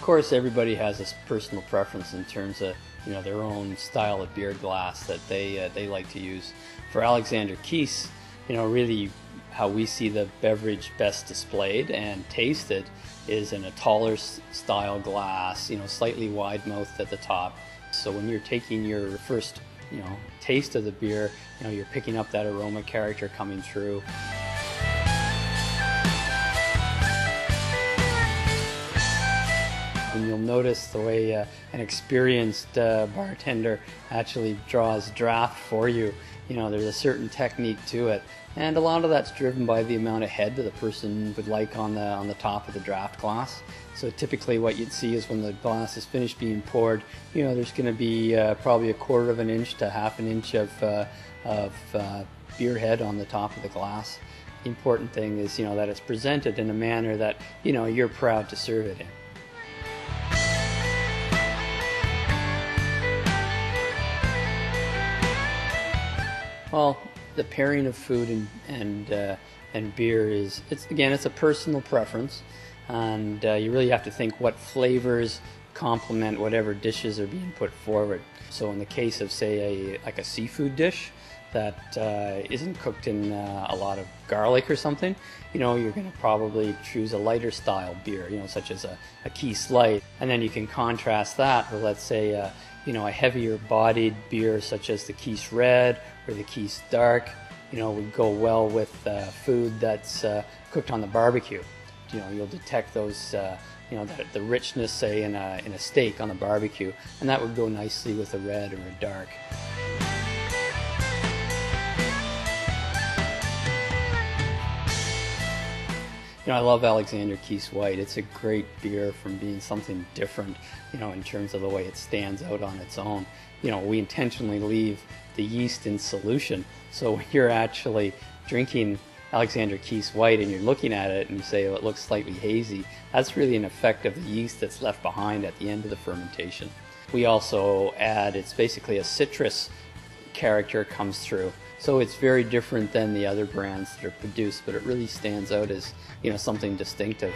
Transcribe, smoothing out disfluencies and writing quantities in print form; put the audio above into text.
course, everybody has this personal preference in terms of their own style of beer glass that they like to use. For Alexander Keith's, really how we see the beverage best displayed and tasted is in a taller style glass, slightly wide mouthed at the top. So when you're taking your first taste of the beer, you're picking up that aroma character coming through. And you'll notice the way an experienced bartender actually draws draft for you. There's a certain technique to it, and a lot of that's driven by the amount of head that the person would like on the top of the draft glass. So typically what you'd see is when the glass is finished being poured, there's going to be probably 1/4 of an inch to 1/2 inch of beer head on the top of the glass. The important thing is that it's presented in a manner that you're proud to serve it in. Well, the pairing of food and beer it's a personal preference, and you really have to think what flavors complement whatever dishes are being put forward. So in the case of, say, a seafood dish that isn't cooked in a lot of garlic or something, you're going to probably choose a lighter style beer, such as a Keith's Light, and then you can contrast that with, let's say, a heavier bodied beer such as the Keith's Red or the Keith's Dark. Would go well with food that's cooked on the barbecue. You'll detect those, the richness, say, in a steak on the barbecue, and that would go nicely with a red or a dark. I love Alexander Keith's White. It's a great beer from being something different, in terms of the way it stands out on its own. We intentionally leave the yeast in solution, so when you're actually drinking Alexander Keith's White and you're looking at it and you say, oh, it looks slightly hazy, that's really an effect of the yeast that's left behind at the end of the fermentation. We also add, it's basically a citrus character comes through. So it's very different than the other brands that are produced, but it really stands out as something distinctive.